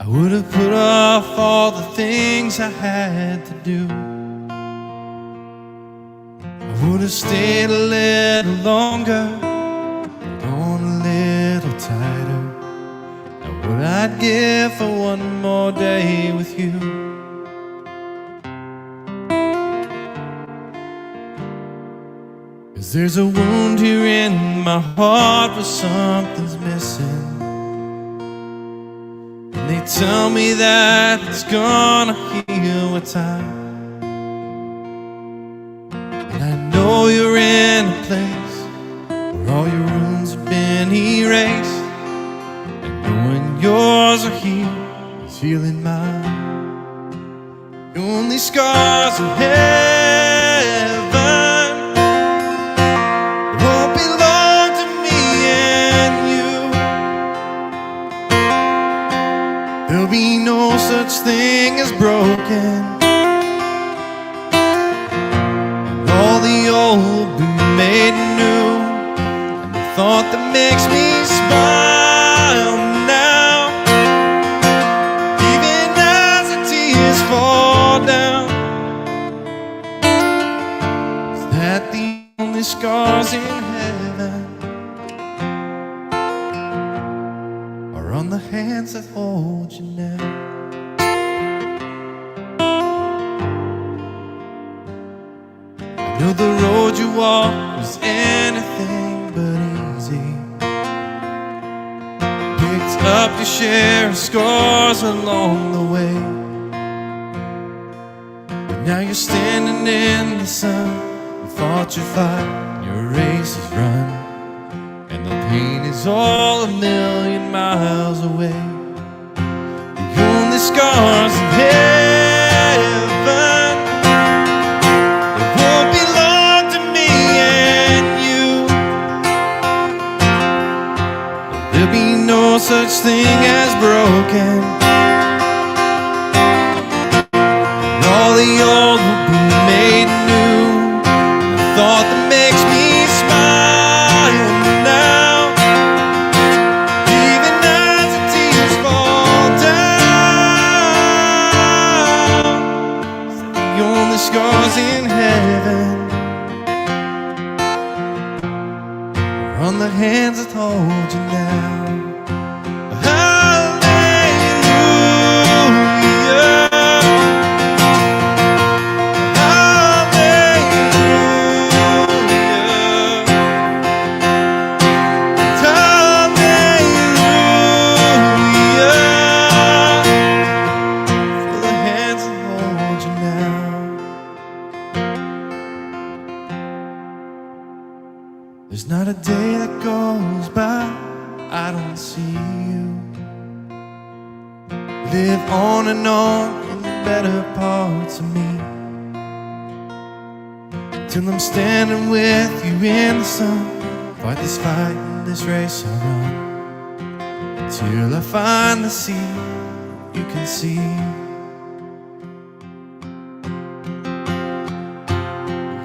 would have put off all the things I had to do. I would have stayed a little longer, on a little tighter. Now what I'd give for one more day with you. Cause there's a wound here in my heart where something's missing. And they tell me that it's gonna heal with time. And I know you're in a place where all your wounds have been erased. And knowing yours are healed is healing mine. The only scars in heaven won't belong to me and you. There'll be no such thing as broken. All the old will be made new. And the thought that makes me smile now, even as the tears fall down, is that the only scars in heaven are on the hands that hold you now. I know the road you walk was anything but easy. Picked up your share of scars along the way. But now you're standing in the sun. You fought your fight, your race is run, and the pain is all a million miles away. The only scars in heaven no such thing as broken. And all the old will be made new. And the thought that makes me smile now, even as the tears fall down, is that the only scars in heaven are on the hands that hold you now. There's not a day that goes by I don't see you. Live on and on in the better parts of me, till I'm standing with you in the sun. Fight this fight and this race I run, until I finally see you can see.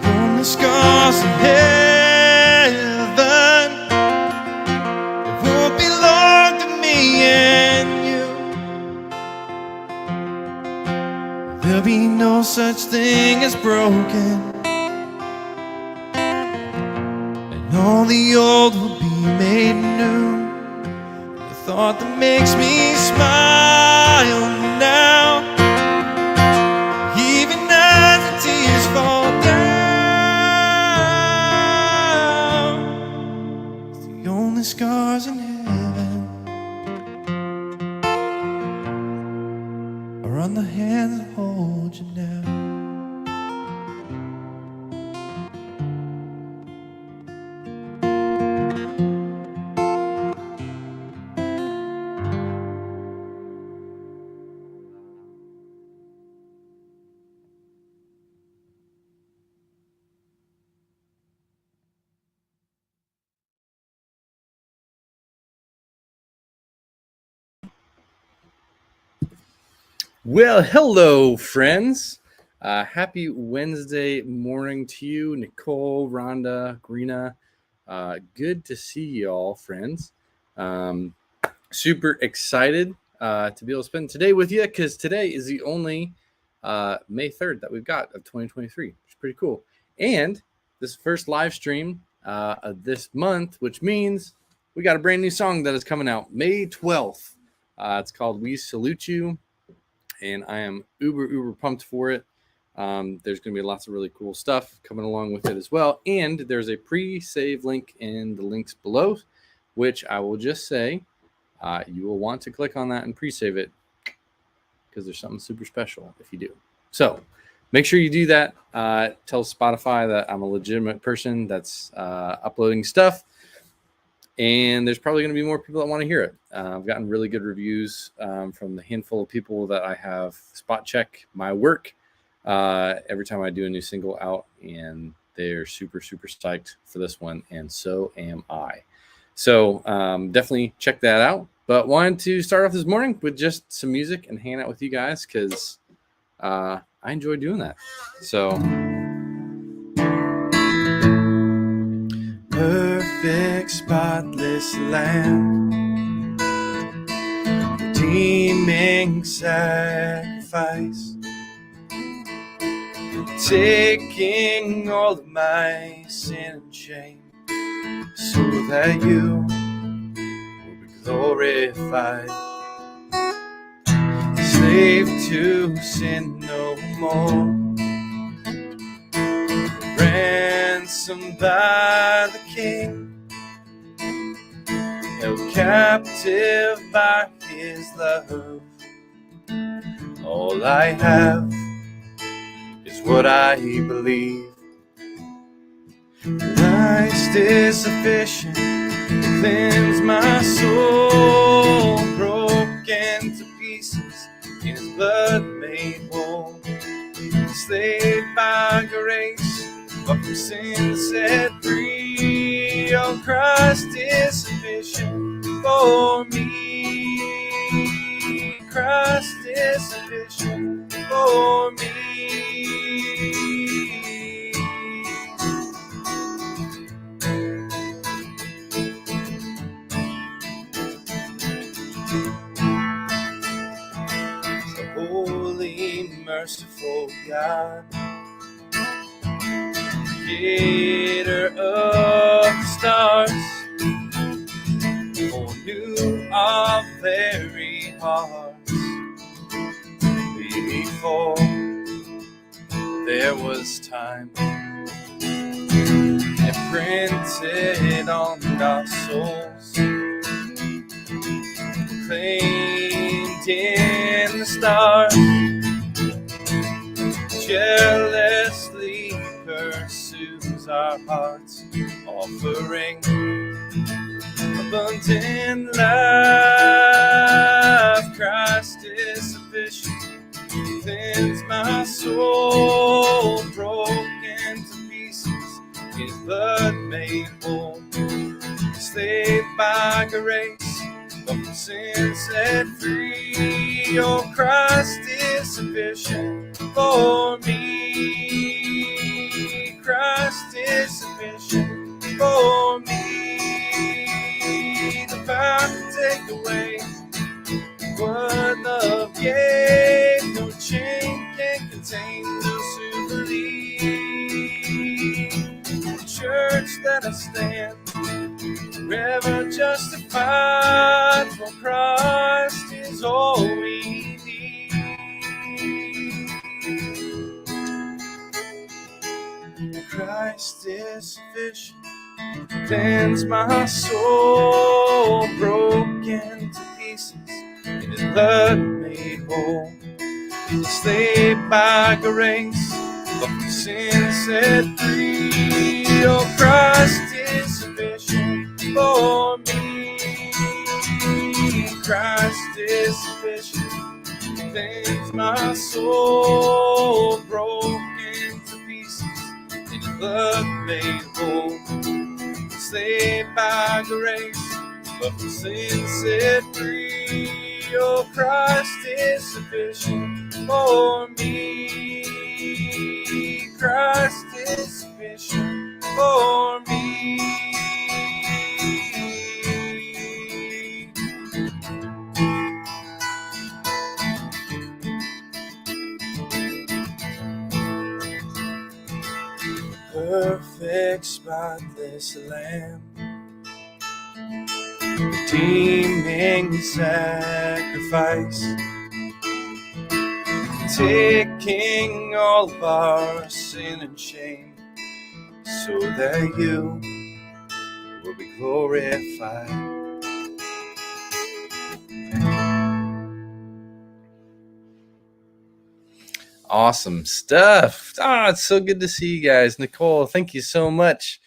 The only scars in heaven there'll be no such thing as broken, and all the old will be made new. The thought that makes me smile now, even as the tears fall down, it's the only scars in heaven are on the hands that hold you now. Well, hello, friends. Happy Wednesday morning to you, Nicole, Rhonda, Greena. Good to see you all, friends. Super excited to be able to spend today with you, because today is the only May 3rd that we've got of 2023, which is pretty cool. And this first live stream of this month, which means we got a brand new song that is coming out May 12th. It's called We Salute You, and I am uber pumped for it. There's going to be lots of really cool stuff coming along with it as well. And there's a pre-save link in the links below, which I will just say you will want to click on that and pre-save it, because there's something super special if you do. So make sure you do that. Tell Spotify that I'm a legitimate person that's uploading stuff. And there's probably going to be more people that want to hear it. I've gotten really good reviews from the handful of people that I have spot check my work every time I do a new single out, and they're super psyched for this one, and so am I. So definitely check that out. But wanted to start off this morning with just some music and hang out with you guys, because I enjoy doing that. So perfect, spotless Lamb, redeeming sacrifice, taking all of my sin and shame, so that you will be glorified. Slave to sin no more, ransomed by the King, held captive by his love. All I have is what I believe. Christ is sufficient to cleanse my soul, broken to pieces, in his blood made whole. Enslaved by grace, but from sin set free. Oh, Christ is sufficient for me. Christ is sufficient for me. The holy, merciful God, creator of the stars, foreknew our very hearts before there was time, imprinted on our souls, claimed in the stars, jealously pursues our hearts, offering abundant life. Christ is sufficient to cleanse my soul, broken to pieces, his blood made whole. Enslaved by grace, but from sin set free. Oh, Christ is sufficient for me. Christ is sufficient for me. The power to take away what love gave. No chain can contain those who believe. The church that I stand, forever justified, for Christ is all we need. Christ is sufficient to cleanse my soul, broken to pieces, in his blood made whole. Enslaved by grace, but from sin set free. Oh, Christ is sufficient for me. Christ is sufficient to cleanse my soul, broken to pieces, in his blood made whole. Enslaved by grace, but from sin set free. Oh, Christ is sufficient for me. Christ is sufficient for me. perfect, spotless Lamb, redeeming sacrifice, taking all of our sin and shame, so that you will be glorified. Awesome stuff. It's so good to see you guys. Nicole, thank you so much.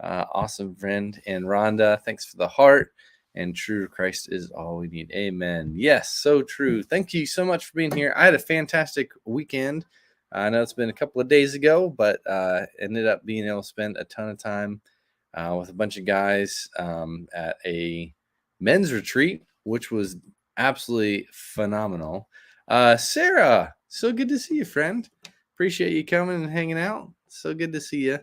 Awesome friend. And Rhonda, thanks for the heart. And true, Christ is all we need. Amen. Yes, so true. Thank you so much for being here. I had a fantastic weekend. I know it's been a couple of days ago, but ended up being able to spend a ton of time with a bunch of guys at a men's retreat, which was absolutely phenomenal. Sarah, so good to see you, friend. Appreciate you coming and hanging out. So good to see you.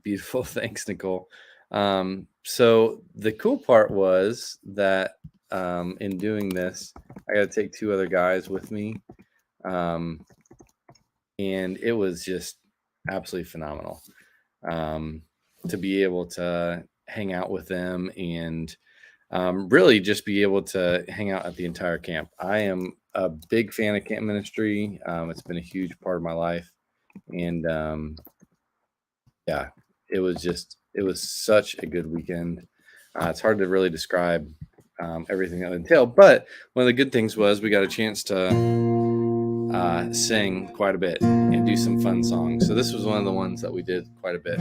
Beautiful. Thanks, Nicole. So the cool part was that in doing this, I got to take two other guys with me. And it was just absolutely phenomenal to be able to hang out with them and really just be able to hang out at the entire camp. I am a big fan of camp ministry. It's been a huge part of my life. And yeah, it was such a good weekend. It's hard to really describe everything that it entailed, but one of the good things was we got a chance to sing quite a bit and do some fun songs. So this was one of the ones that we did quite a bit.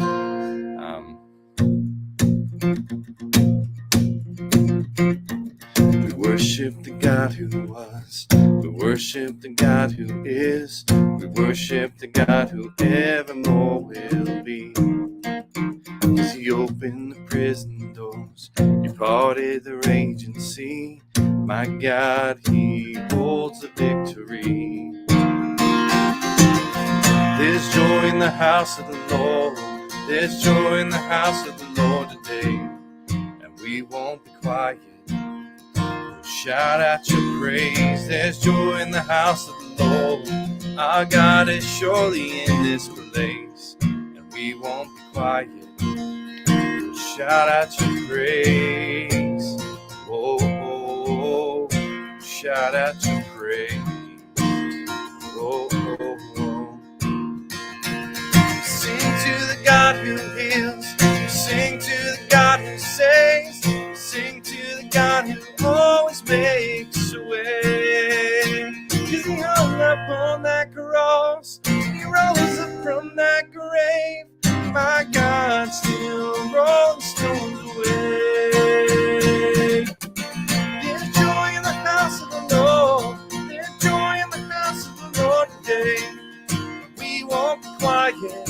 We worship the God who was. We worship the God who is. We worship the God who evermore will be. 'Cause he opened the prison doors. He parted the raging sea. My God, he holds the victory. There's joy in the house of the Lord. There's joy in the house of the Lord today. And we won't be quiet. We'll shout out your praise. There's joy in the house of the Lord. Our God is surely in this place. And we won't be quiet. We'll shout out your praise. Oh, oh, oh. Shout out your praise. Oh, oh, oh. Sing to the God who heals. Sing to the God who saves. Sing to the God who always makes a way. 'Cause he hung up on that cross. He rose up from that grave. My God still rolls stones away. There's joy in the house of the Lord. There's joy in the house of the Lord today. We won't be quiet.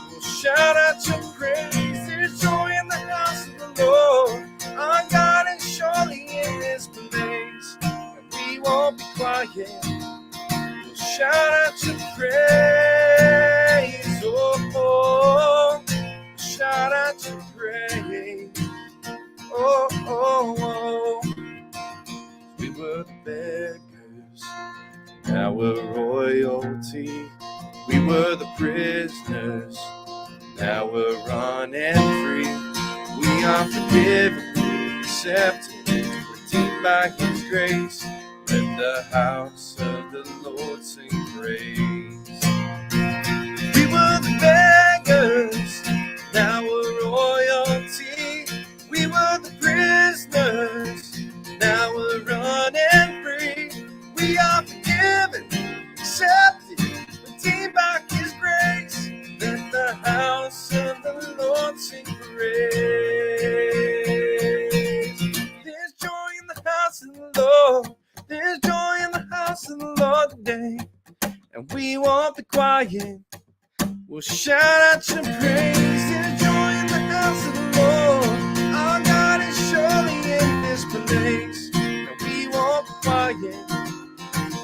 We'll shout out your praise. There's joy in the house of the Lord. Our God is surely in this place. And we won't be quiet. We'll shout out your praise. Oh, oh. Shout out your praise. Oh, oh, oh. We were the beggars. Now we're royalty. We were the prisoners. Now we're running free. We are forgiven, accepted, redeemed by his grace. Let the house of the Lord sing praise. We were the beggars. Now we're royalty. We were the prisoners. Now we're running free. We are forgiven, accepted, redeemed by his grace. Let the house of the Lord sing praise. There's joy in the house of the Lord. There's joy in the house of the Lord today. And we won't be quiet. We'll shout out your praise. There's joy in the house of the Lord. Our God is surely in this place. And we won't be quiet.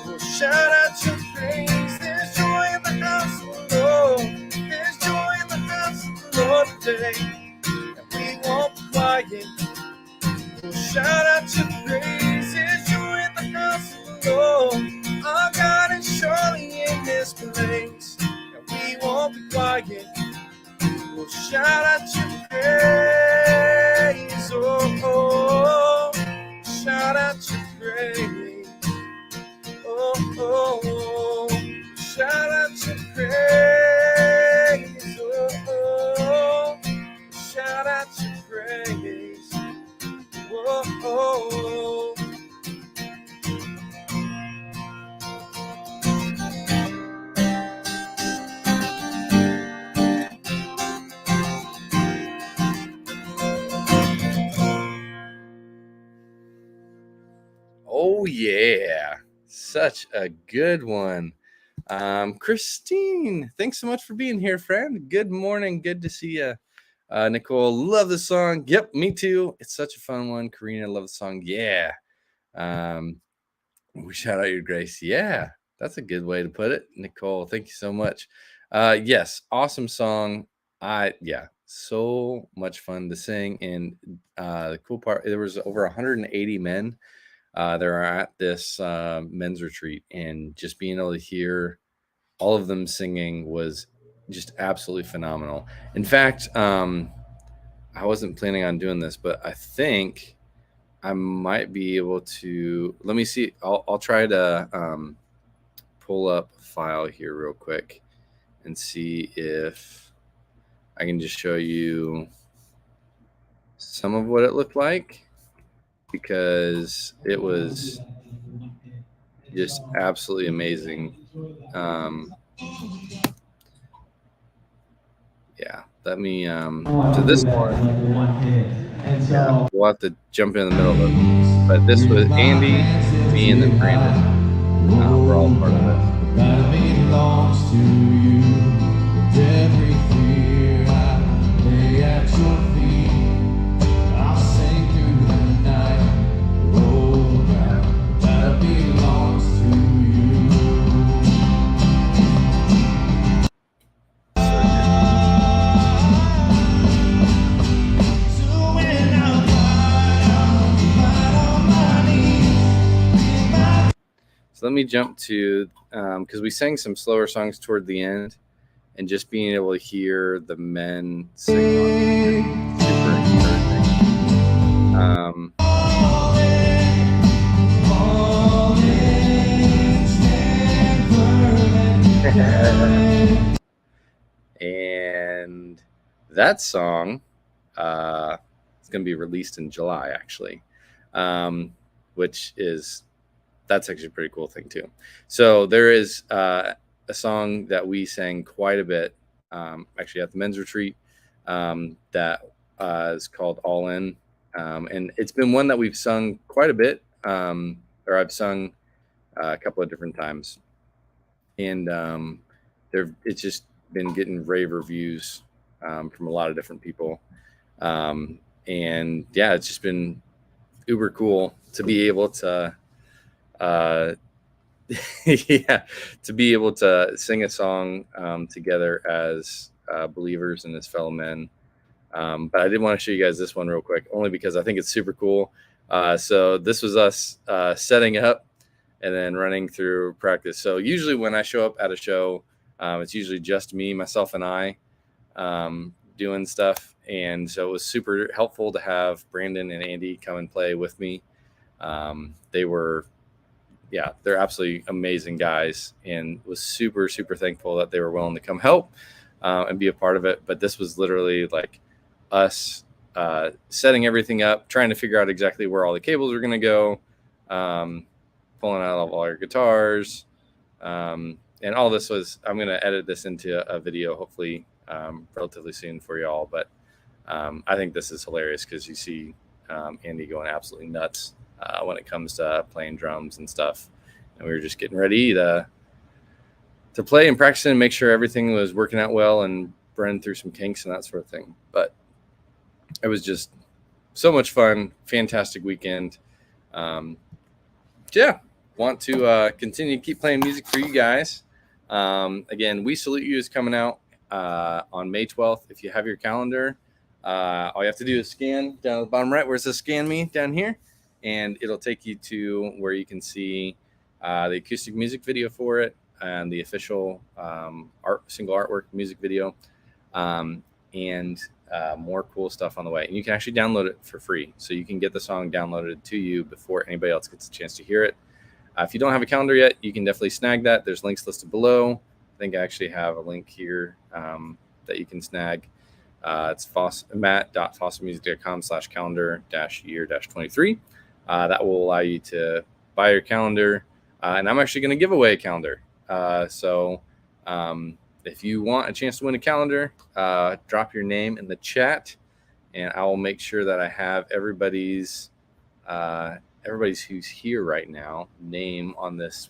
We'll shout out your praise. There's joy in the house of the Lord. There's joy in the house of the Lord today. And we won't be quiet. We'll shout out your praise. There's joy in the house of the Lord. Our God is surely in this place. be quiet. We'll shout out your praise. Oh, shout out your praise. Oh, shout out your praise. Oh, shout out your praise. Oh. Oh, yeah. Such a good one. Christine, thanks so much for being here, friend. Good morning. Good to see you. Nicole, love the song. Yep, me too. It's such a fun one. Karina, love the song. Yeah. We shout out your grace. Yeah, that's a good way to put it. Nicole, thank you so much. Yes, awesome song. So much fun to sing. And the cool part, there was over 180 men that are at this men's retreat, and just being able to hear all of them singing was just absolutely phenomenal. In fact, I wasn't planning on doing this, but I think I might be able to. Let me see. I'll try to pull up a file here real quick and see if I can just show you some of what it looked like, because it was just absolutely amazing. Yeah, let me so this one, yeah, we'll have to jump in the middle of it, but this was Andy, me, and then Brandon. We're all part of this. That belongs to you. With every fear I lay at your feet, I'll sing through the night. Oh God, that belongs to you. So when I'm on my knees. So let me jump to because we sang some slower songs toward the end, and just being able to hear the men sing on super encouraging. And that song is going to be released in July, actually, which is, that's actually a pretty cool thing too. So there is a song that we sang quite a bit, actually at the men's retreat, that is called All In. And it's been one that we've sung quite a bit, or I've sung a couple of different times. And it's just been getting rave reviews from a lot of different people. And yeah, it's just been uber cool to be able to yeah, to be able to sing a song together as believers and as fellow men. But I did want to show you guys this one real quick, only because I think it's super cool. So this was us setting up and then running through practice. So usually when I show up at a show, it's usually just me, myself, and I doing stuff. And so it was super helpful to have Brandon and Andy come and play with me. They're absolutely amazing guys, and was super, super thankful that they were willing to come help and be a part of it. But this was literally like us setting everything up, trying to figure out exactly where all the cables were going to go, pulling out all our guitars. And all this was, I'm going to edit this into a video, hopefully relatively soon for y'all. But I think this is hilarious because you see Andy going absolutely nuts when it comes to playing drums and stuff. And we were just getting ready to play and practice and make sure everything was working out well and running through some kinks and that sort of thing. But it was just so much fun, fantastic weekend. Want to continue to keep playing music for you guys. Again, We Salute You is coming out on May 12th. If you have your calendar, all you have to do is scan down at the bottom right where it says Scan Me down here, and it'll take you to where you can see the acoustic music video for it. and the official single artwork music video, and more cool stuff on the way. And you can actually download it for free, so you can get the song downloaded to you before anybody else gets a chance to hear it. If you don't have a calendar yet, you can definitely snag that. There's links listed below. I think I actually have a link here that you can snag. It's matt.fawcettmusic.com/calendar-year-23. That will allow you to buy your calendar. And I'm actually going to give away a calendar. So if you want a chance to win a calendar, drop your name in the chat, and I will make sure that I have everybody's who's here right now name on this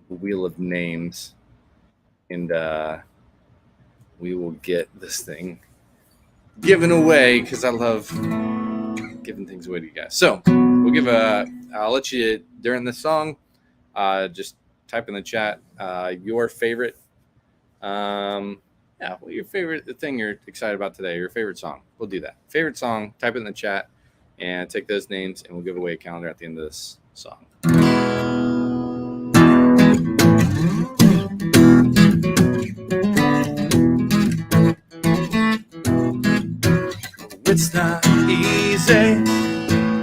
wheel of names, and we will get this thing given away because I love giving things away to you guys. So we'll give I'll let you during this song just type in the chat your favorite your favorite thing you're excited about today, your favorite song. We'll do that. Favorite song, type it in the chat and take those names, and we'll give away a calendar at the end of this song. It's not easy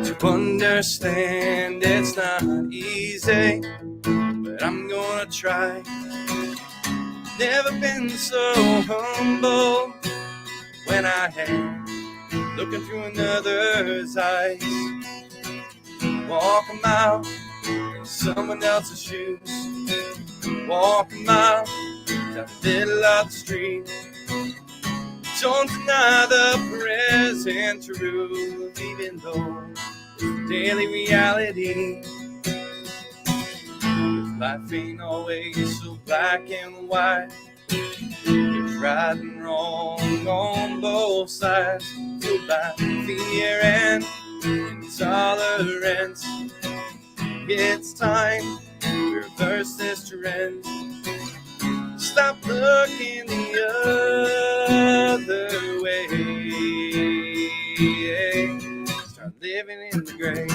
to understand, it's not easy, but I'm gonna try. Never been so humble when I am looking through another's eyes. Walk a mile in someone else's shoes, walk a mile down the middle of the street. Don't deny the present truth, even though it's a daily reality. Life ain't always so black and white. There's right and wrong on both sides. Fueled by fear and intolerance, it's time to reverse this trend. Stop looking the other way. Start living in the gray.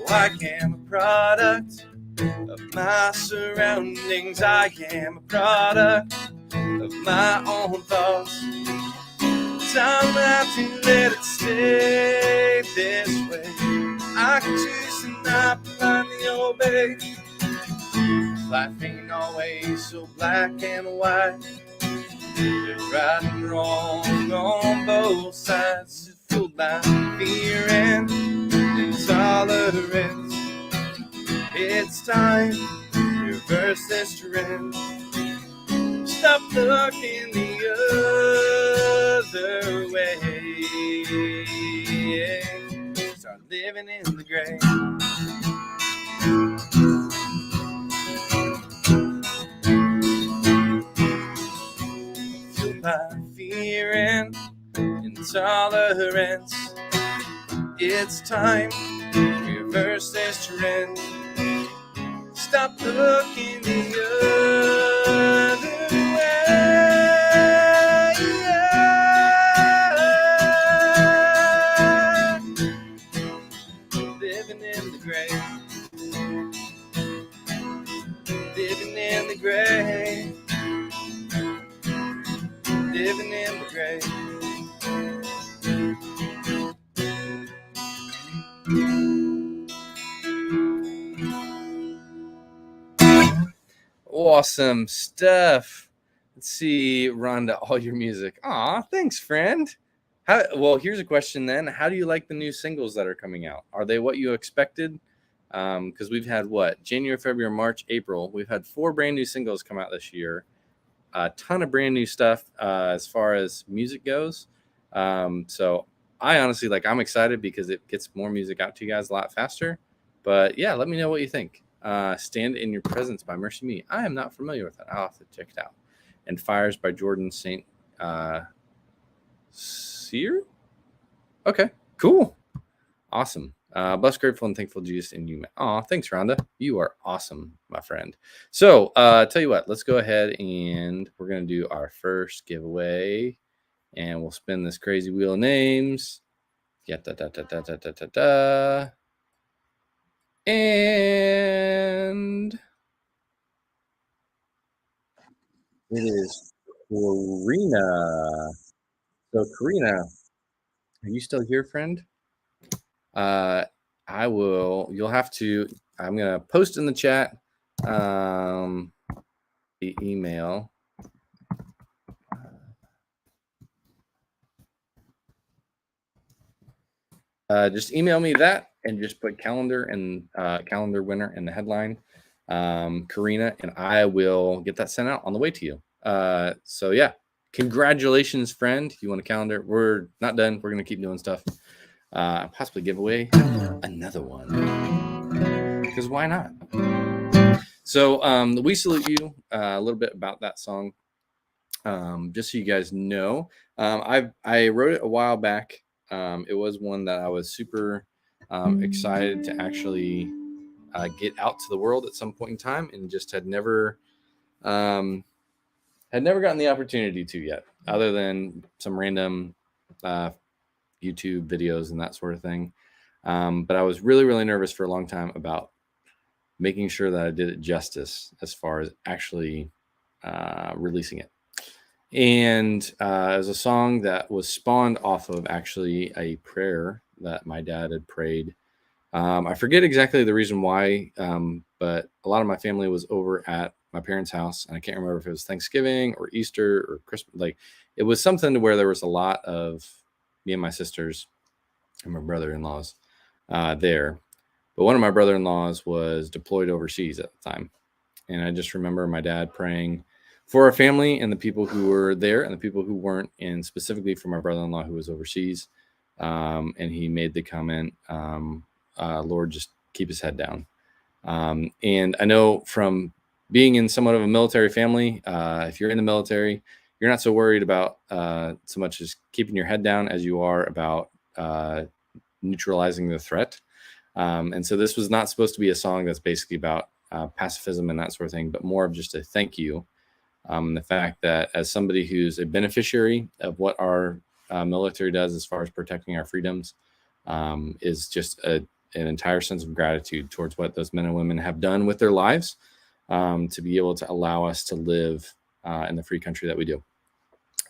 I am a product of my surroundings. I am a product of my own thoughts. Time have to let it stay this way. I can choose to not blindly obey. Life ain't always so black and white. There's right and wrong on both sides. It's fueled by fear and intolerance. It's time to reverse this trend. Stop looking the other way. Start living in the gray. Fueled by fear and intolerance. It's time to reverse this trend. Stop looking the other way. Living in the gray. Living in the gray. Living in the gray. Awesome stuff. Let's see, Rhonda, all your music. Aw, thanks, friend. Well, here's a question then. How do you like the new singles that are coming out? Are they what you expected? Because we've had January, February, March, April. We've had 4 brand new singles come out this year. A ton of brand new stuff as far as music goes. So I honestly I'm excited because it gets more music out to you guys a lot faster. But yeah, let me know what you think. Stand in Your Presence by Mercy Me. I am not familiar with that. I'll have to check it out. And Fires by Jordan St. Cyr? Okay, cool. Awesome. Blessed, grateful, and thankful Jesus in you. Aw, thanks, Rhonda. You are awesome, my friend. So tell you what, let's go ahead and we're going to do our first giveaway. and we'll spin this crazy wheel of names. Yeah, da. And it is Karina. So, Karina, are you still here, friend? I will. You'll have to. I'm gonna post in the chat the email. Just email me that and just put calendar and calendar winner in the headline, Karina, and I will get that sent out on the way to you. So yeah, congratulations, friend. You want a calendar? We're not done. We're gonna keep doing stuff. Possibly give away another one, because why not? So we salute you. A little bit about that song, just so you guys know. I wrote it a while back. It was one that I was super excited to actually get out to the world at some point in time, and just had never gotten the opportunity to yet, other than some random YouTube videos and that sort of thing. But I was really, really nervous for a long time about making sure that I did it justice as far as actually releasing it. And it was a song that was spawned off of actually a prayer that my dad had prayed. I forget exactly the reason why, but a lot of my family was over at my parents' house, and I can't remember if it was Thanksgiving or Easter or Christmas. Like, it was something to where there was a lot of me and my sisters and my brother-in-laws there. But one of my brother-in-laws was deployed overseas at the time. And I just remember my dad praying for our family and the people who were there and the people who weren't, and specifically for my brother-in-law who was overseas. And he made the comment, Lord, just keep his head down. And I know from being in somewhat of a military family, if you're in the military, you're not so worried about so much as keeping your head down as you are about neutralizing the threat. And so this was not supposed to be a song that's basically about pacifism and that sort of thing, but more of just a thank you. The fact that as somebody who's a beneficiary of what our military does as far as protecting our freedoms, is just an entire sense of gratitude towards what those men and women have done with their lives, to be able to allow us to live in the free country that we do.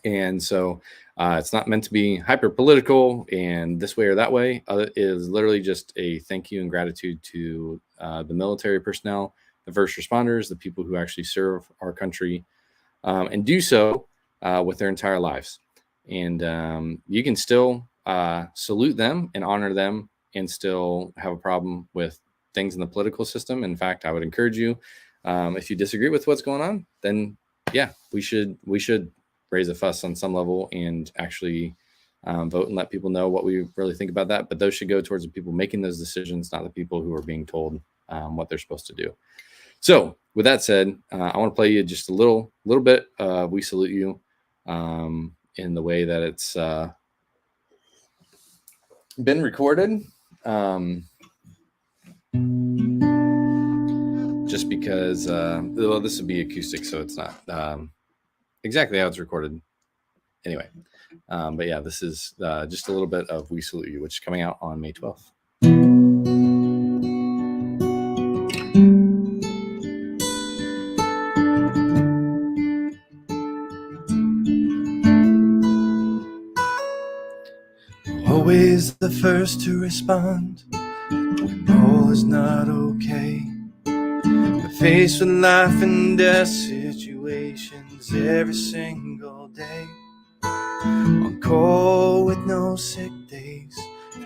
And so it's not meant to be hyper political and this way or that way. It is literally just a thank you and gratitude to the military personnel, the first responders, the people who actually serve our country, and do so with their entire lives. And you can still salute them and honor them and still have a problem with things in the political system. In fact, I would encourage you, if you disagree with what's going on, then yeah, we should raise a fuss on some level and actually vote and let people know what we really think about that. But those should go towards the people making those decisions, not the people who are being told what they're supposed to do. So with that said, I want to play you just a little bit of We Salute You, in the way that it's been recorded. Just because, well, this would be acoustic, so it's not exactly how it's recorded. Anyway, but yeah, this is just a little bit of We Salute You, which is coming out on May 12th. Always the first to respond when all is not okay. We're faced with life and death situations every single day. On call with no sick days,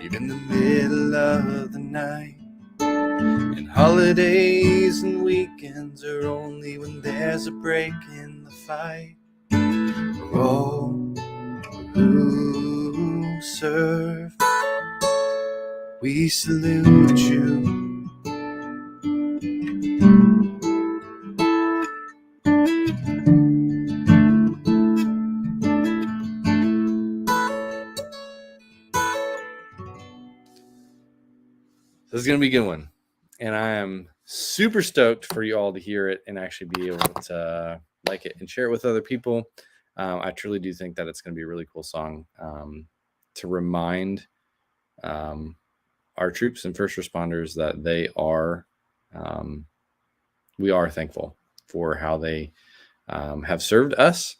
even in the middle of the night. And holidays and weekends are only when there's a break in the fight. For all who serve, we salute you. This is going to be a good one. And I am super stoked for you all to hear it and actually be able to like it and share it with other people. I truly do think that it's going to be a really cool song to remind our troops and first responders that we are thankful for how they have served us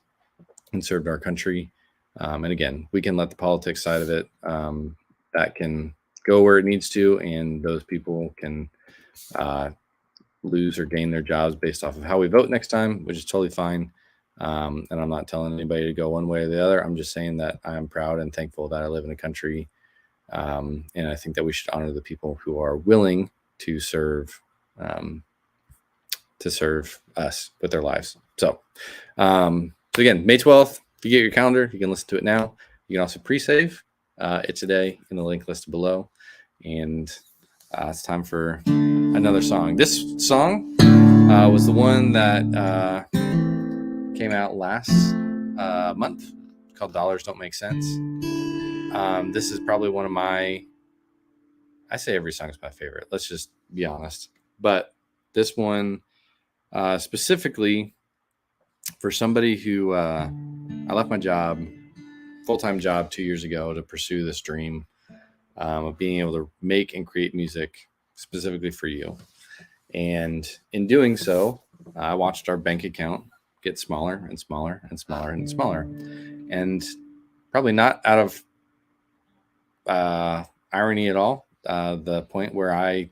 and served our country. And again, we can let the politics side of it that can go where it needs to, and those people can lose or gain their jobs based off of how we vote next time, which is totally fine. And I'm not telling anybody to go one way or the other. I'm just saying that I'm proud and thankful that I live in a country, and I think that we should honor the people who are willing to serve us with their lives. So again, May 12th. If you get your calendar, you can listen to it now. You can also pre-save it today in the link listed below. And it's time for another song. This song was the one that came out last month, called Dollars Don't Make Sense. This is probably one of I say every song is my favorite. Let's just be honest. But this one specifically for somebody who I left my job, full-time job 2 years ago to pursue this dream of being able to make and create music specifically for you. And in doing so, I watched our bank account get smaller and smaller and smaller and smaller. And probably not out of irony at all, the point where I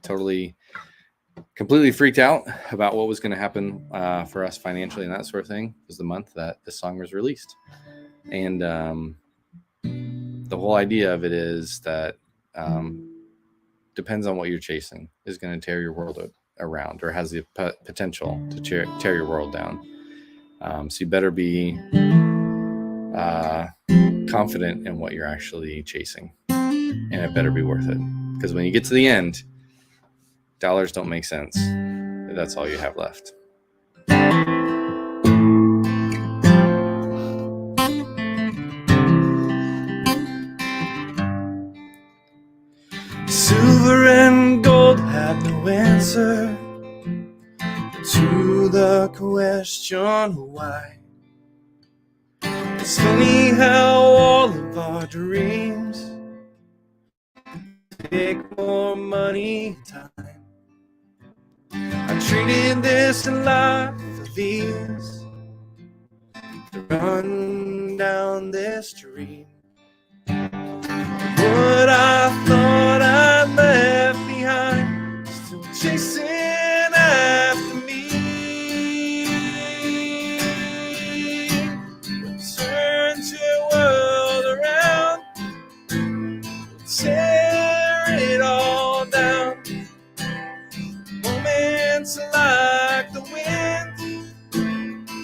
completely freaked out about what was going to happen for us financially and that sort of thing was the month that this song was released. And the whole idea of it is that depends on what you're chasing is going to tear your world around, or has the potential to tear your world down. So you better be confident in what you're actually chasing, and it better be worth it, because when you get to the end, dollars don't make sense. That's all you have left. Silver and gold have no answer to the question why. It's funny how all of our dreams take more money and time. I traded this life for these to run down this dream. What I thought I left behind, still chasing after me. We'll turn your world around, we'll tear it all down. Moments like the wind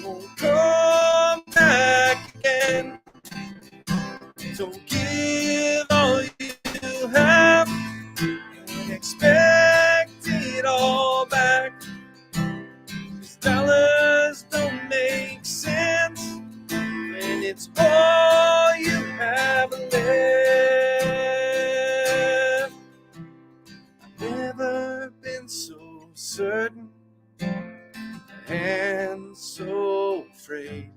won't come back again. Don't give all you have and expect it all back. 'Cause dollars don't make sense when it's all you have left. I've never been so certain and so afraid.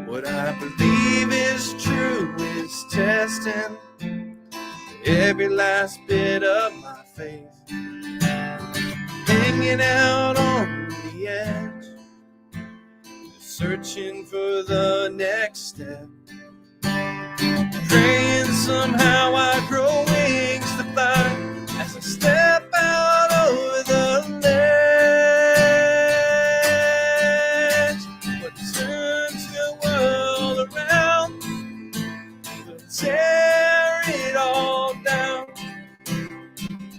What I believe is true is testing every last bit of my faith. Hanging out on the edge, searching for the next step. Praying somehow I grow wings to fly as I step out over the ledge. What turns your world around will tear it all down.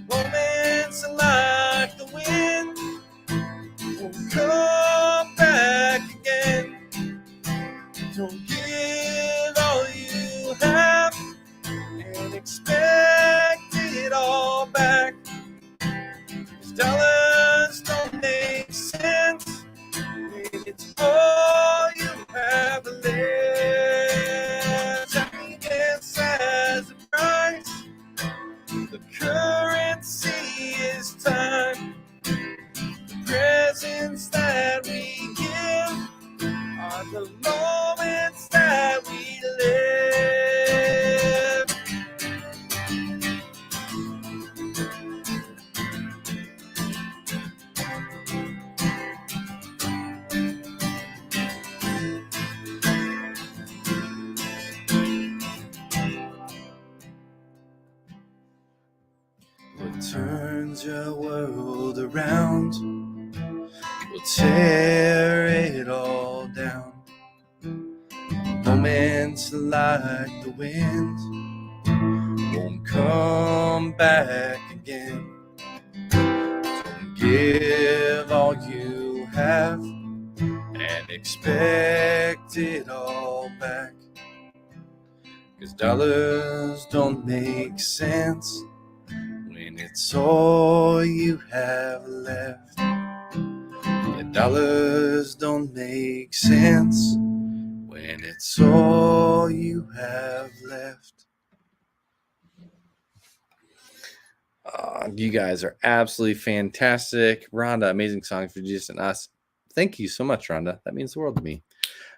Moments like the wind won't come back again. Don't give all you have and expect it all back. 'Cause dollars don't make sense when it's all you have left. Happiness has a price. The currency is time. The presents that we give are the moments a world around, we'll tear it all down. Moments like the wind won't come back again. Don't give all you have and expect it all back. 'Cause dollars don't make sense when it's all you have left. Yeah, dollars don't make sense when it's all you have left. You guys are absolutely fantastic. Rhonda, amazing song for Jesus and Us. Thank you so much, Rhonda. That means the world to me.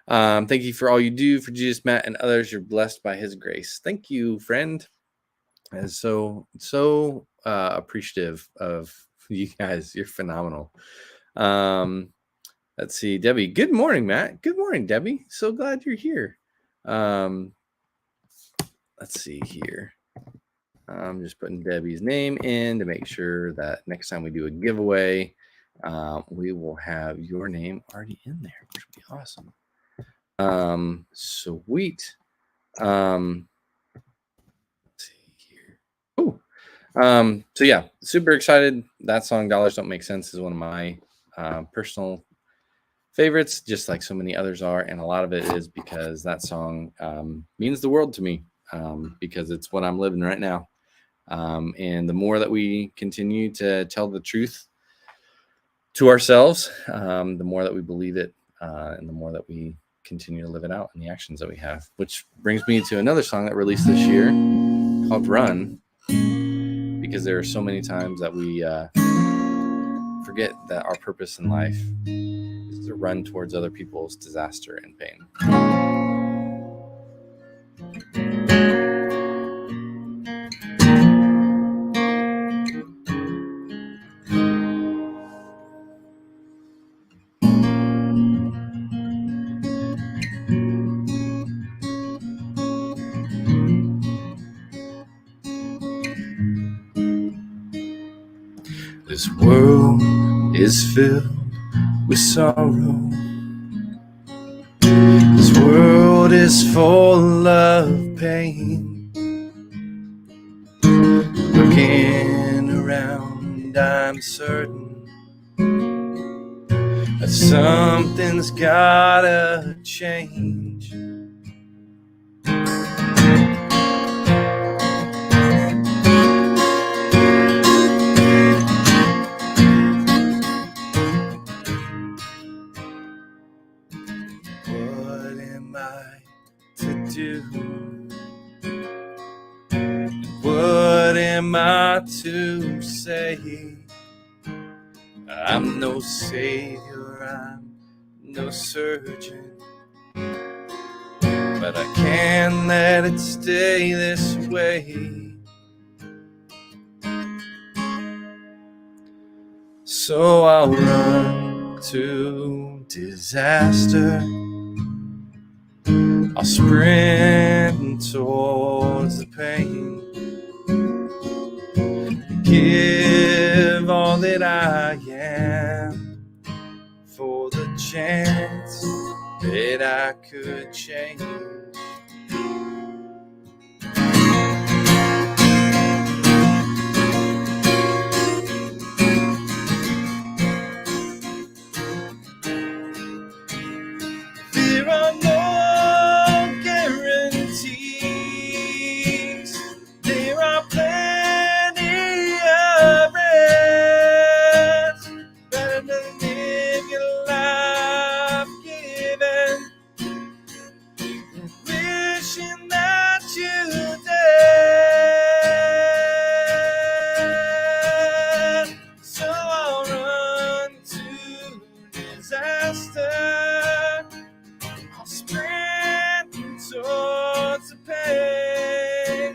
Thank you for all you do for Jesus, Matt, and others. You're blessed by his grace. Thank you, friend. And so appreciative of you guys. You're phenomenal. Let's see, Debbie. Good morning, Matt. Good morning, Debbie. So glad you're here. Let's see here. I'm just putting Debbie's name in to make sure that next time we do a giveaway, we will have your name already in there, which would be awesome. Sweet. Let's see here. Oh, so yeah, super excited. That song "Dollars Don't Make Sense" is one of my personal favorites, just like so many others are, and a lot of it is because that song means the world to me, because it's what I'm living right now. And the more that we continue to tell the truth to ourselves, the more that we believe it, and the more that we continue to live it out in the actions that we have. Which brings me to another song that released this year called "Run," because there are so many times that we forget that our purpose in life is to run towards other people's disaster and pain. This world is filled with sorrow. This world is full of pain. Looking around, I'm certain that something's gotta change. What am I to do? What am I to say? I'm no savior, I'm no surgeon, but I can't let it stay this way. So I'll run to disaster, I'll sprint towards the pain, give all that I am for the chance that I could change. There are no guarantees. There are plenty of rest. Better to live your life given, wishing that you did. So I'll run to disaster, sprint towards the pain,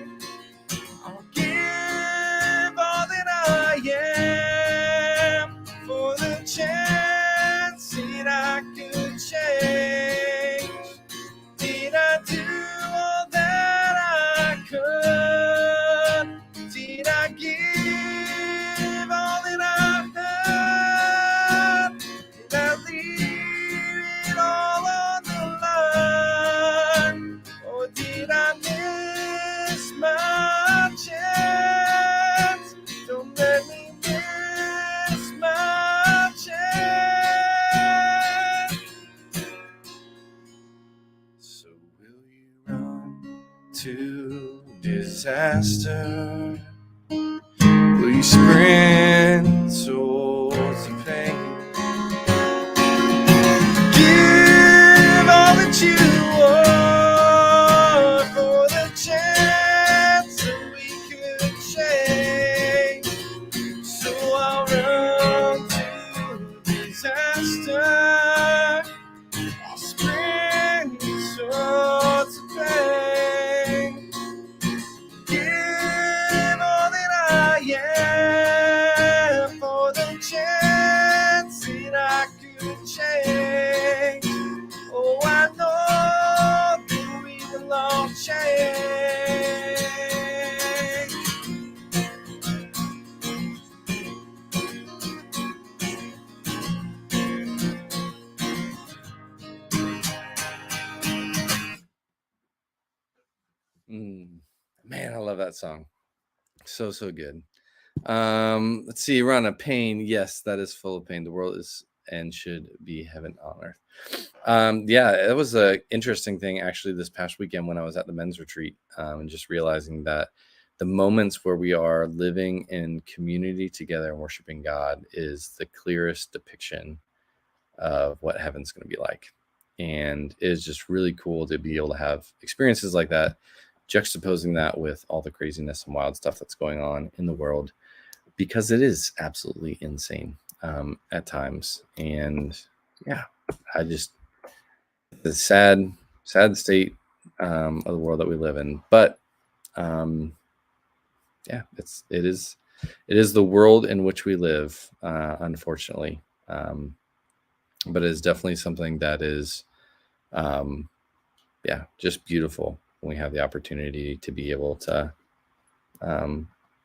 I'll give all that I am for the chance that I could change. Did I do all that I could? Did I give all to disaster? Will you sprint towards the pain? Give all that you want for the chance that we could change. So I'll run to disaster. I'll sprint towards the pain. Give all that I am for the chance that I could change. Oh, I know that we will all change. Man, I love that song. So good. Let's see. Run a pain. Yes, that is full of pain. The world is and should be heaven on earth. Yeah, it was an interesting thing actually this past weekend when I was at the men's retreat, and just realizing that the moments where we are living in community together and worshiping God is the clearest depiction of what heaven's going to be like. And it is just really cool to be able to have experiences like that, juxtaposing that with all the craziness and wild stuff that's going on in the world, because it is absolutely insane at times. And yeah, I just, the sad state of the world that we live in. But yeah, it is the world in which we live, unfortunately. But it is definitely something that is, yeah, just beautiful when we have the opportunity to be able to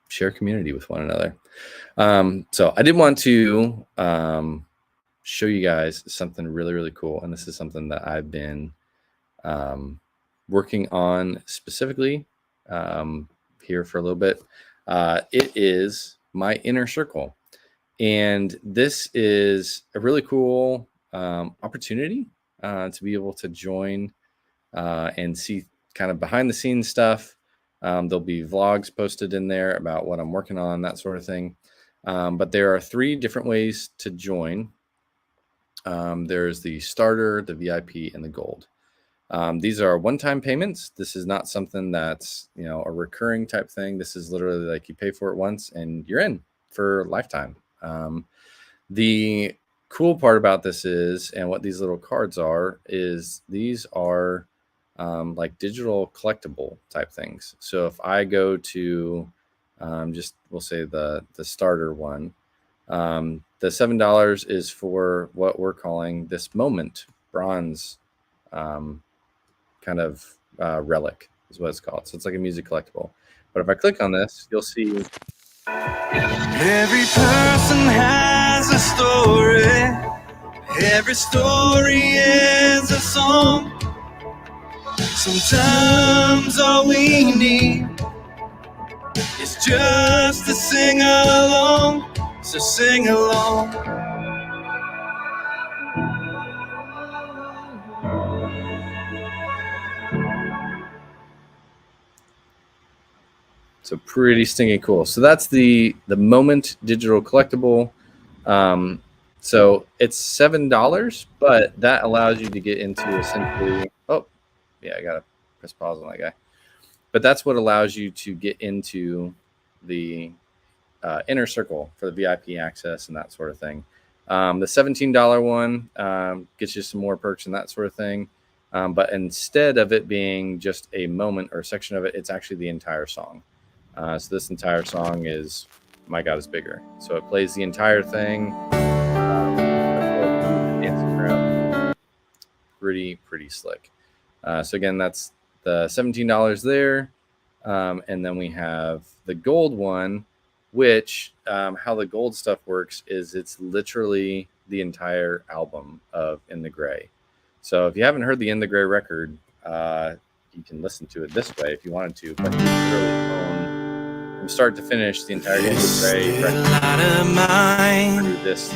share community with one another. So I did want to show you guys something really, really cool. And this is something that I've been working on specifically here for a little bit. It is my inner circle. And this is a really cool opportunity to be able to join and see kind of behind the scenes stuff. There'll be vlogs posted in there about what I'm working on, that sort of thing. But there are 3 different ways to join. There's the starter, the VIP, and the gold. These are one-time payments. This is not something that's, a recurring type thing. This is literally like you pay for it once and you're in for a lifetime. The cool part about this is, and what these little cards are, is these are like digital collectible type things. So if I go to we'll say the starter one, the $7 is for what we're calling this moment bronze kind of relic is what it's called. So it's like a music collectible. But if I click on this, you'll see every person has a story. Every story is a song. Sometimes all we need is just to sing along. So sing along. So pretty stinking cool. So that's the moment digital collectible. So it's $7, but that allows you to get into essentially, oh yeah, I gotta press pause on that guy. But that's what allows you to get into the inner circle for the VIP access and that sort of thing. The $17 one gets you some more perks and that sort of thing. But instead of it being just a moment or a section of it, it's actually the entire song. So this entire song is My God is Bigger. So it plays the entire thing. Dancing around. Pretty slick. So again, that's the $17 there. And then we have the gold one, which how the gold stuff works is it's literally the entire album of In the Gray. So if you haven't heard the In the Gray record, you can listen to it this way if you wanted to, but you literally own from start to finish the entire In the Gray record through this.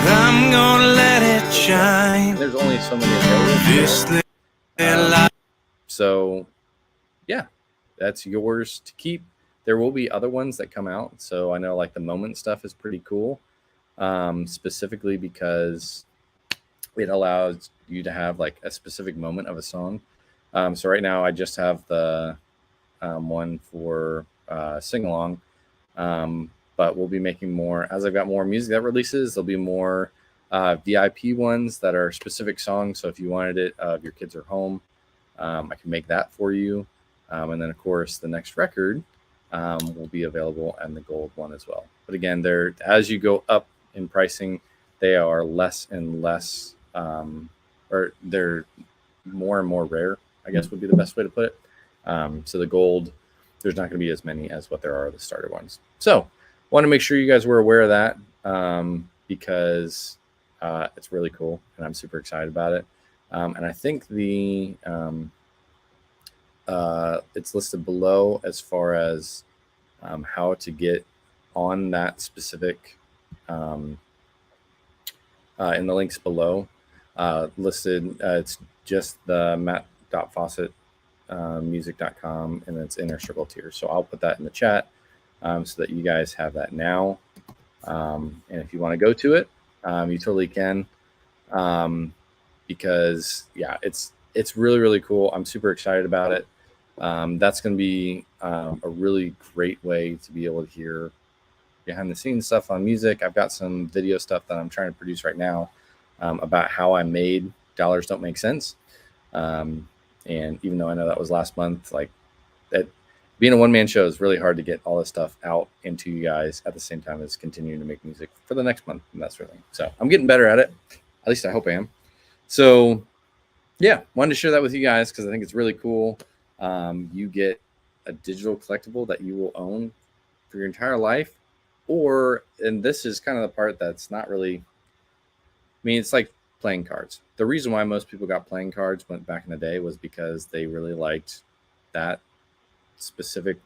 I'm gonna let it shine. And there's only so many available. So yeah, that's yours to keep. There will be other ones that come out. So I know like the moment stuff is pretty cool, specifically because it allows you to have like a specific moment of a song. So right now I just have the one for sing along, but we'll be making more as I've got more music that releases. There'll be more VIP ones that are specific songs. So if you wanted it, if your kids are home, I can make that for you. And then of course the next record will be available, and the gold one as well. But again, they're as you go up in pricing, they are less and less, or they're more and more rare, I guess would be the best way to put it. So the gold, there's not going to be as many as what there are the starter ones. So want to make sure you guys were aware of that, because it's really cool and I'm super excited about it. And I think the it's listed below as far as how to get on that specific in the links below listed. It's just the matt.fawcett music.com, and it's inner circle tier. So I'll put that in the chat so that you guys have that now. And if you want to go to it, you totally can, because yeah, it's really, really cool. I'm super excited about it. That's going to be a really great way to be able to hear behind the scenes stuff on music. I've got some video stuff that I'm trying to produce right now about how I made Dollars Don't Make Sense. And even though I know that was last month, like that being a one-man show is really hard to get all this stuff out into you guys at the same time as continuing to make music for the next month and that sort of thing. So I'm getting better at it. At least I hope I am. So yeah, wanted to share that with you guys because I think it's really cool. You get a digital collectible that you will own for your entire life. And this is kind of the part that's not really, I mean, it's like playing cards. The reason why most people got playing cards went back in the day was because they really liked that specific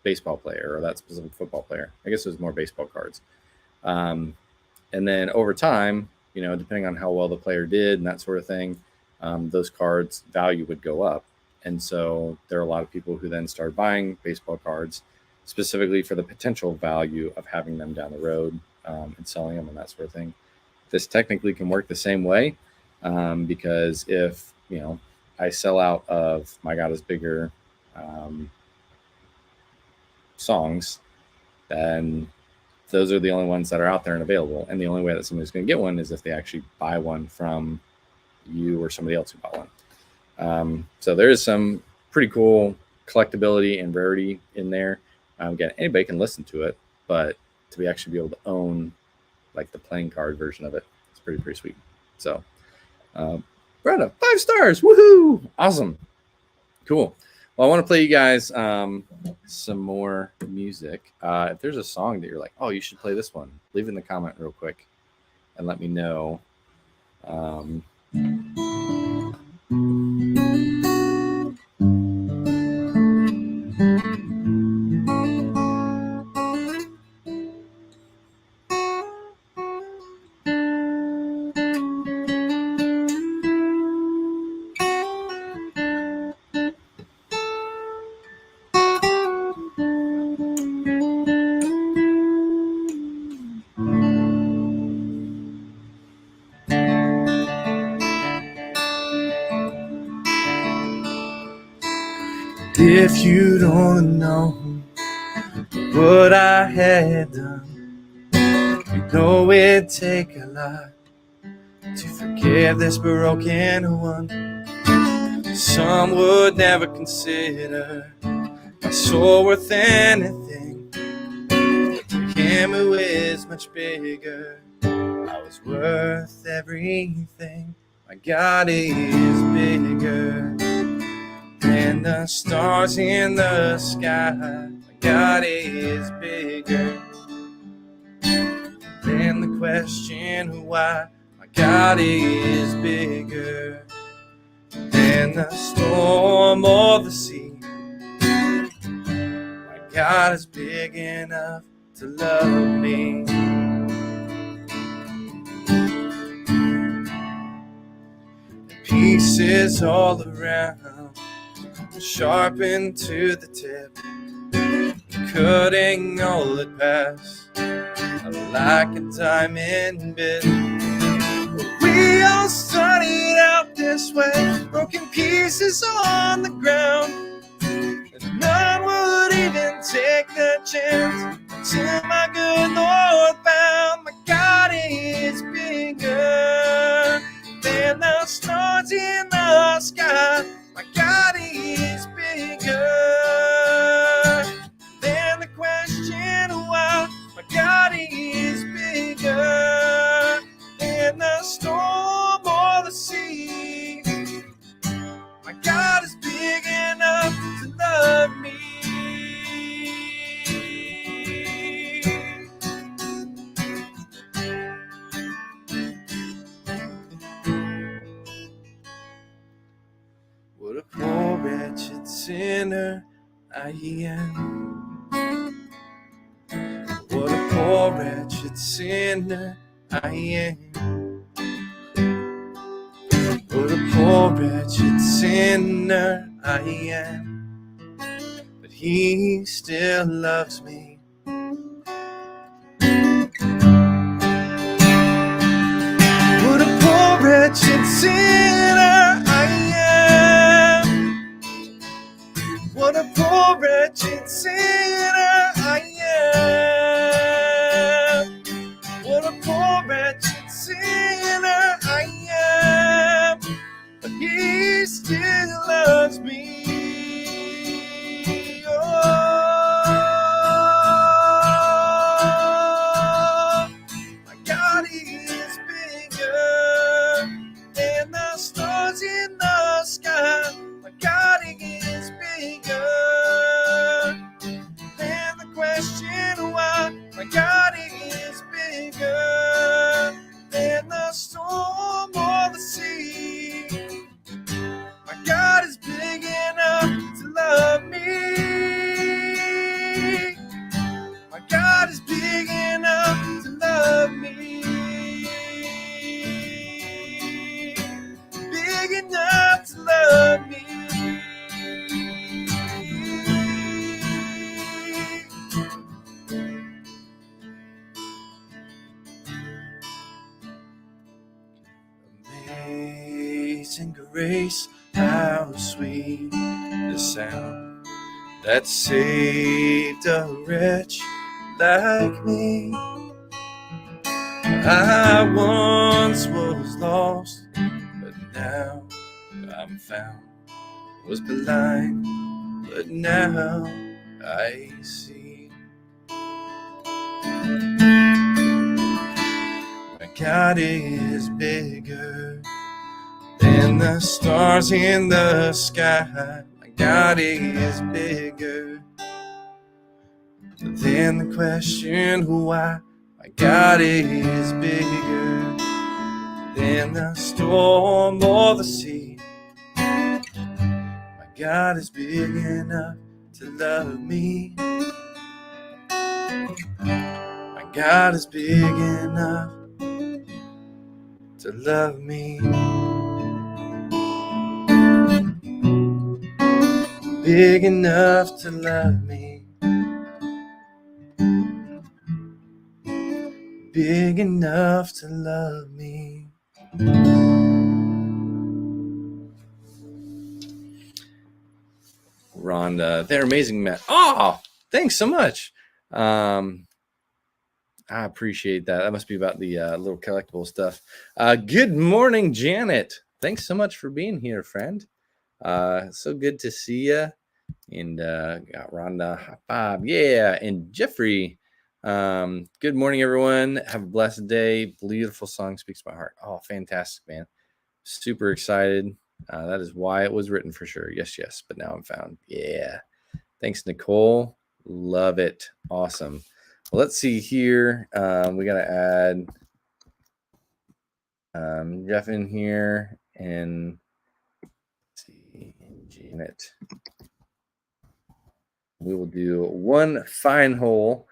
baseball player or that specific football player. I guess it was more baseball cards. And then over time, you know, depending on how well the player did and that sort of thing, those cards' value would go up. And so there are a lot of people who then started buying baseball cards specifically for the potential value of having them down the road and selling them and that sort of thing. This technically can work the same way, because if, you know, I sell out of My God is Bigger songs, then those are the only ones that are out there and available. And the only way that somebody's going to get one is if they actually buy one from you or somebody else who bought one. So there is some pretty cool collectability and rarity in there. Again, anybody can listen to it, but to be actually be able to own like the playing card version of it, it's pretty sweet. So Brenda, 5 stars. Woohoo! Awesome. Cool. Well, I want to play you guys some more music. If there's a song that you're like, oh, you should play this one, leave it in the comment real quick and let me know. If you don't know what I had done, you know it'd take a lot to forgive this broken one. Some would never consider my soul worth anything. To him who is much bigger, I was worth everything. My God is bigger than the stars in the sky. My God is bigger than the question why. My God is bigger than the storm or the sea. My God is big enough to love me. Pieces all around, sharpened to the tip, cutting all it pass like a diamond bit. We all started out this way, broken pieces on the ground, and none would even take the chance until my good Lord found my God is bigger than the stars in the sky. My God is bigger than the question why. My God is bigger than the storm or the sea. My God is big enough to love me. What a poor wretched sinner I am. What a poor wretched sinner I am. What a poor wretched sinner I am. But he still loves me. What a poor wretched sinner I am. What a poor wretched sinner I am. What a poor wretched sinner I am. But he still loves me. Oh, my God is bigger than the stars in the sky. My God is bigger than the question why. My God is bigger than the storm or the sea. My God is big enough to love me. My God is big enough to love me. Big enough to love me. Amazing grace, how sweet the sound that saved a wretch like me. I once was lost, but now I'm found. Was blind, but now I see. My God is bigger than the stars in the sky. My God is bigger than the question why. My God is bigger than the storm or the sea. My God is big enough to love me. My God is big enough to love me. Big enough to love me. Big enough to love me. Rhonda, they're amazing, Matt. Oh, thanks so much. I appreciate that. That must be about the little collectible stuff. Good morning, Janet. Thanks so much for being here, friend. So good to see you. And got Rhonda, Bob, yeah, and Jeffrey. Good morning, everyone. Have a blessed day. Beautiful song speaks my heart. Oh, fantastic, man. Super excited. That is why it was written for sure. Yes, yes. But now I'm found. Yeah. Thanks, Nicole. Love it. Awesome. Well, let's see here. We got to add Jeff in here and let's see, Janet. We will do one fine hole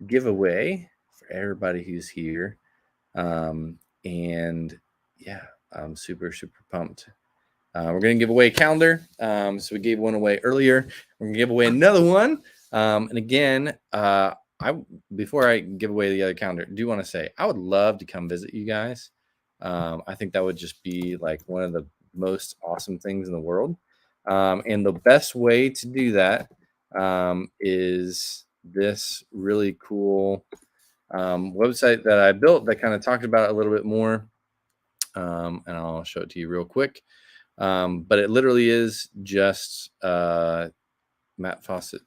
giveaway for everybody who's here. And yeah, I'm super, super pumped We're going to give away a calendar. So we gave one away earlier. We're going to give away another one. And again, before I give away the other calendar, I do want to say I would love to come visit you guys. I think that would just be like one of the most awesome things in the world. And the best way to do that is this really cool website that I built that kind of talked about it a little bit more. And I'll show it to you real quick. But it literally is just Matt Fawcett,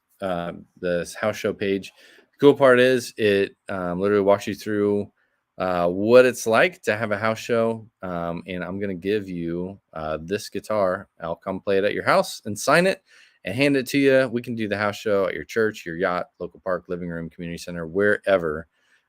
this house show page. The cool part is it literally walks you through what it's like to have a house show. And I'm going to give you this guitar. I'll come play it at your house and sign it and hand it to you. We can do the house show at your church, your yacht, local park, living room, community center, wherever.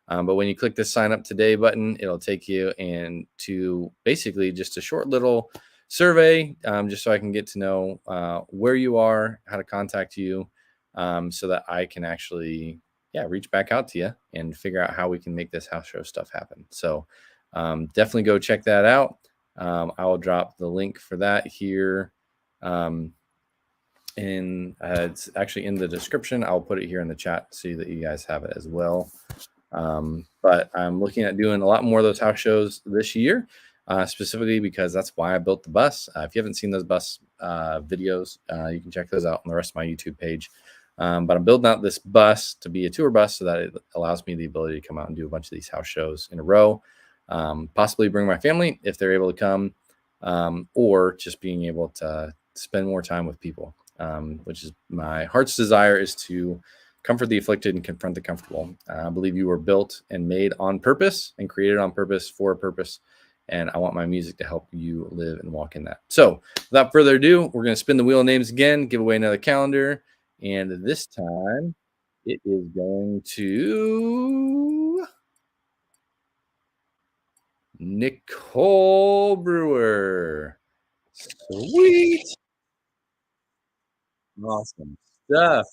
But when you click this sign up today button, it'll take you and to basically just a short little survey, just so I can get to know where you are, how to contact you, so that I can actually, reach back out to you and figure out how we can make this house show stuff happen. So definitely go check that out. I will drop the link for that here. And it's actually in the description. I'll put it here in the chat so that you guys have it as well. But I'm looking at doing a lot more of those house shows this year, specifically because that's why I built the bus. If you haven't seen those bus videos, you can check those out on the rest of my YouTube page. But I'm building out this bus to be a tour bus so that it allows me the ability to come out and do a bunch of these house shows in a row, possibly bring my family if they're able to come, or just being able to spend more time with people, which is my heart's desire, is to comfort the afflicted and confront the comfortable. I believe you were built and made on purpose and created on purpose for a purpose. And I want my music to help you live and walk in that. So without further ado, we're going to spin the wheel of names again, give away another calendar. And this time it is going to Nicole Brewer. Sweet. Awesome stuff.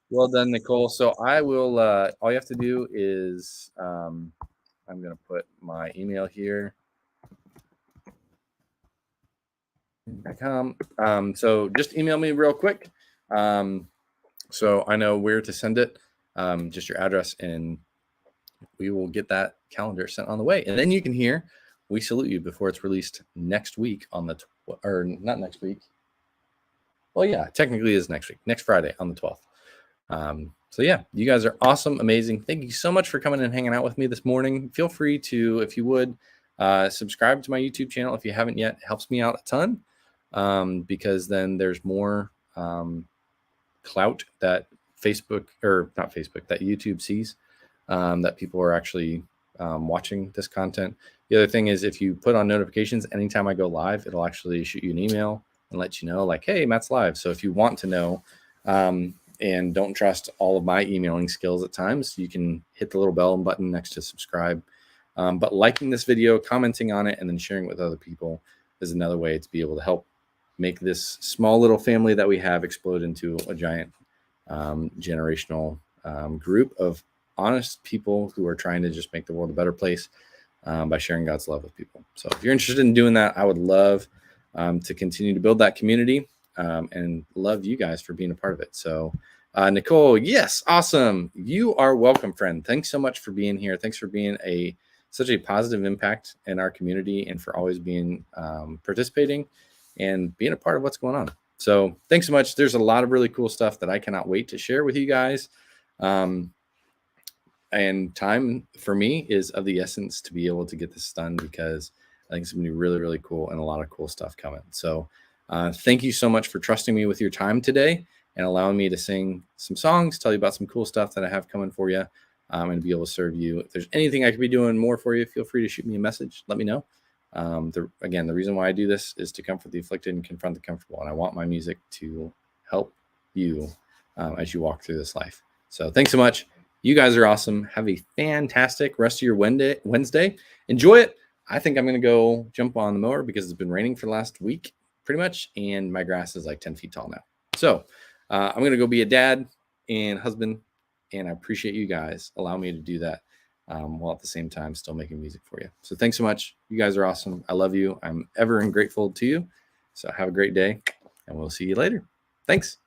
Well done, Nicole. So I will, all you have to do is, I'm going to put my email here. So just email me real quick. So I know where to send it, just your address, and we will get that calendar sent on the way. And then you can hear We Salute You before it's released next week on the, or not next week. Well, yeah, technically it is next week, next Friday on the 12th. So yeah, you guys are awesome, amazing. Thank you so much for coming and hanging out with me this morning. Feel free to, if you would, subscribe to my YouTube channel if you haven't yet. It helps me out a ton, because then there's more clout that that YouTube sees, that people are actually watching this content. The other thing is, if you put on notifications anytime I go live, it'll actually shoot you an email and let you know, like, hey, Matt's live. So if you want to know, and don't trust all of my emailing skills at times, you can hit the little bell button next to subscribe. But liking this video, commenting on it, and then sharing it with other people is another way to be able to help make this small little family that we have explode into a giant generational group of honest people who are trying to just make the world a better place by sharing God's love with people. So if you're interested in doing that, I would love to continue to build that community, and love you guys for being a part of it. So Nicole, yes, awesome. You are welcome, friend. Thanks so much for being here. Thanks for being such a positive impact in our community, and for always being participating and being a part of what's going on. So thanks so much. There's a lot of really cool stuff that I cannot wait to share with you guys. And time for me is of the essence to be able to get this done, because I think it's going to be really, really cool, and a lot of cool stuff coming. So thank you so much for trusting me with your time today and allowing me to sing some songs, tell you about some cool stuff that I have coming for you, and be able to serve you. If there's anything I could be doing more for you, feel free to shoot me a message. Let me know. Again, the reason why I do this is to comfort the afflicted and confront the comfortable. And I want my music to help you as you walk through this life. So thanks so much. You guys are awesome. Have a fantastic rest of your Wednesday. Enjoy it. I think I'm going to go jump on the mower because it's been raining for the last week pretty much, and my grass is like 10 feet tall now. So I'm going to go be a dad and husband, and I appreciate you guys allowing me to do that, while at the same time still making music for you. So thanks so much. You guys are awesome. I love you. I'm ever grateful to you. So have a great day, and we'll see you later. Thanks.